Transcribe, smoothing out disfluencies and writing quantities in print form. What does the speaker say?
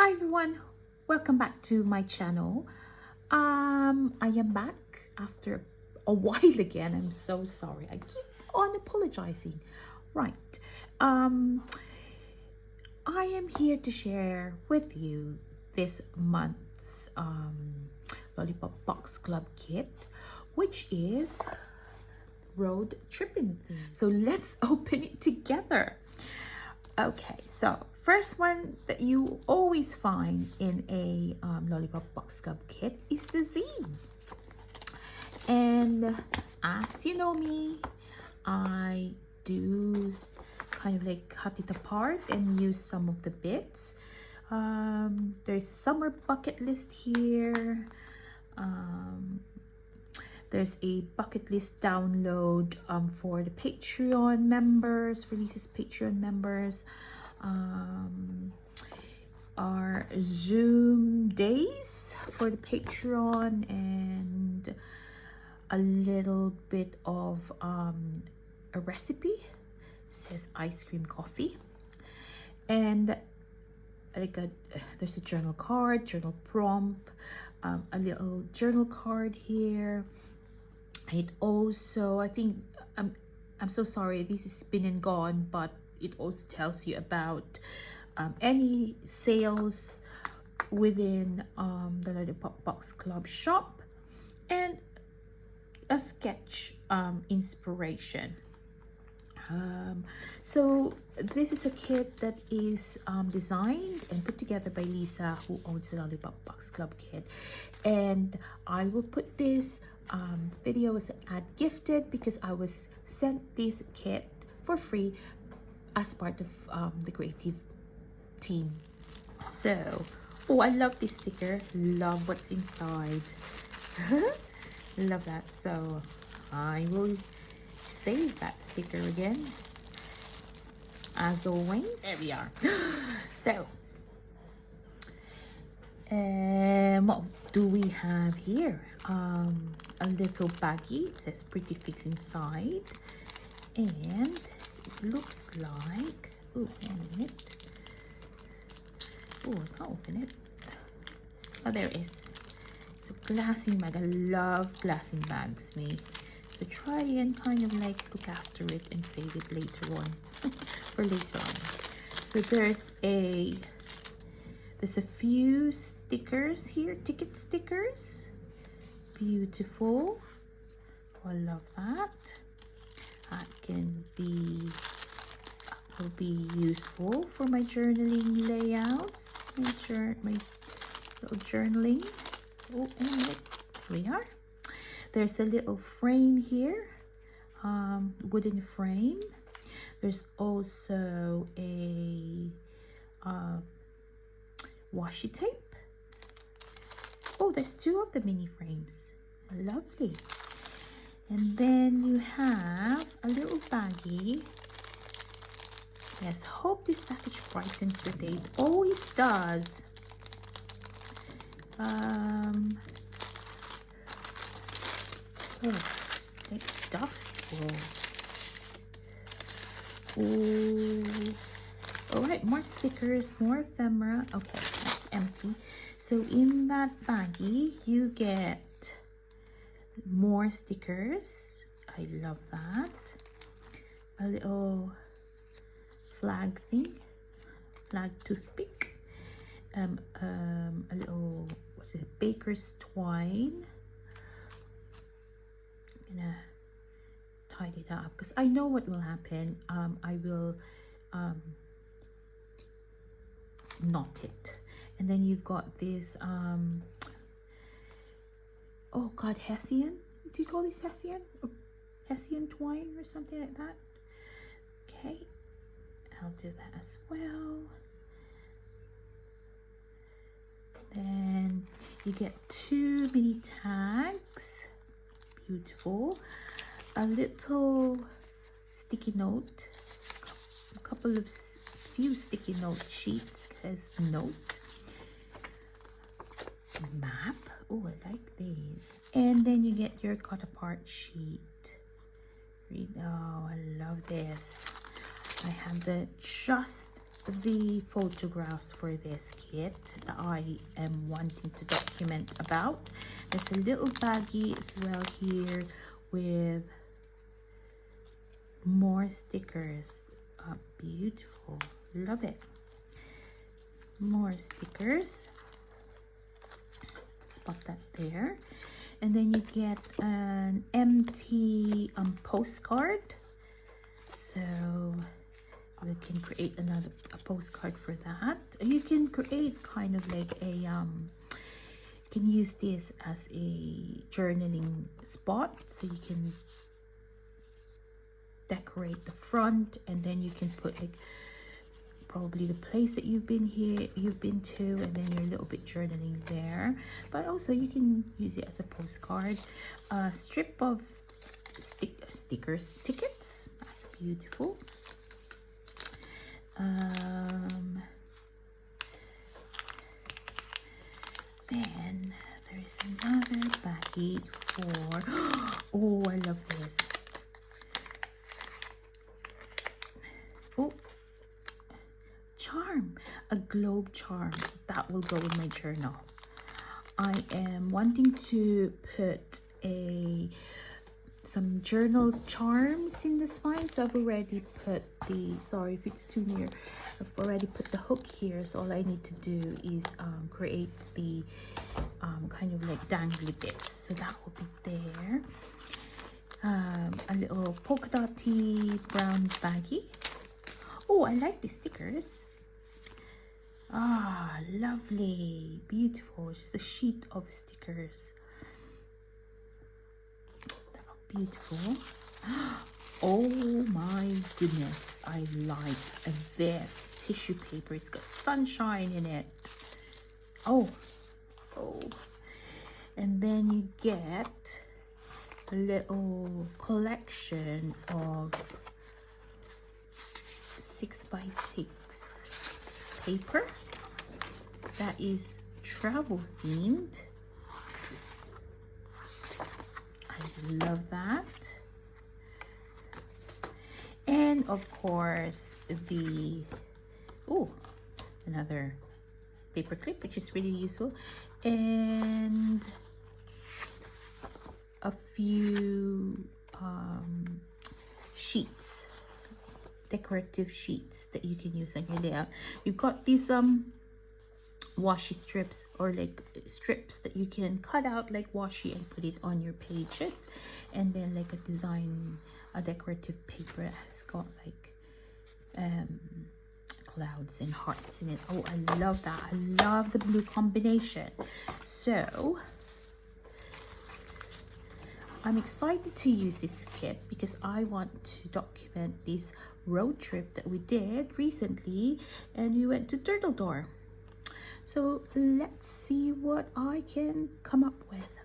Hi everyone, welcome back to my channel. I am back after a while again. I'm so sorry. I keep on apologizing. Right. I am here to share with you this month's Lollipop Box Club kit, which is road tripping. So let's open it together. Okay, so first one that you always find in a Lollipop Box Club kit is the zine. And as you know me, I do kind of like cut it apart and use some of the bits. There's summer bucket list here. There's a bucket list download for the Patreon members, for Lisa's Patreon members. Our Zoom days for the Patreon, and a little bit of a recipe. It says ice cream coffee. And there's a journal card, journal prompt, a little journal card here. It also, I think, I'm so sorry, this is been and gone, but it also tells you about any sales within the Lollipop Box Club shop, and a sketch inspiration. So this is a kit that is designed and put together by Lisa, who owns the Lollipop Box Club kit, and I will put this video as ad gifted because I was sent this kit for free as part of the creative team. So, oh, I love this sticker. Love what's inside. Love that. So I will save that sticker again, as always. There we are. So what do we have here? A little baggie. It says Pretty Fix inside, and it looks like, oh, one minute. Oh, I can't open it. Oh, there it is. It's a glassing bag. I love glassing bags, me. So try and kind of like look after it and save it later on. For later on. So there's a few stickers here, ticket stickers. Beautiful. Oh, I love that. That will be useful for my journaling layouts. My little journaling. Oh, and here we are. There's a little frame here, wooden frame. There's also a washi tape. Oh, there's two of the mini frames. Lovely. And then you have a little baggie. Yes, hope this package brightens your day. It always does. Oh, stuff. Oh, all right, more stickers, more ephemera. Okay, that's empty. So in that baggie, you get more stickers. I love that. A little flag thing, flag toothpick. A little, what's it? Baker's twine. I'm gonna tidy it up because I know what will happen. I will knot it, and then you've got this oh god, Hessian, do you call this Hessian or Hessian twine or something like that? Okay, I'll do that as well. Then you get two mini tags. Beautiful. A little sticky note, few sticky note sheets as note. Map. Oh, I like these. And then you get your cut apart sheet. Oh, I love this. I have the just the photographs for this kit that I am wanting to document about. There's a little baggie as well here with more stickers. Beautiful, love it. More stickers. Let's pop that there. And then you get an empty postcard. So we can create a postcard for that. You can create kind of like a you can use this as a journaling spot, so you can decorate the front, and then you can put like probably the place that you've been to, and then you're a little bit journaling there. But also you can use it as a postcard. A strip of tickets. That's beautiful. Then there is another baggie for oh, I love this. Oh, charm, a globe charm that will go in my journal. I am wanting to put some journal charms in the spine, so I've already put sorry if it's too near, I've already put the hook here. So all I need to do is create the kind of like dangly bits, so that will be there. A little polka dotty brown baggie. Oh, I like the stickers. Ah, lovely, beautiful. It's just a sheet of stickers. Beautiful. Oh my goodness, I like this tissue paper. It's got sunshine in it. Oh, and then you get a little collection of 6x6 paper that is travel themed. I love that. And of course the another paper clip, which is really useful, and a few sheets, decorative sheets that you can use on your layout. You've got these washi strips, or like strips that you can cut out like washi and put it on your pages, and then like a decorative paper that has got like clouds and hearts in it. Oh, I love that. I love the blue combination. So I'm excited to use this kit because I want to document this road trip that we did recently, and we went to Turtle Door. So let's see what I can come up with.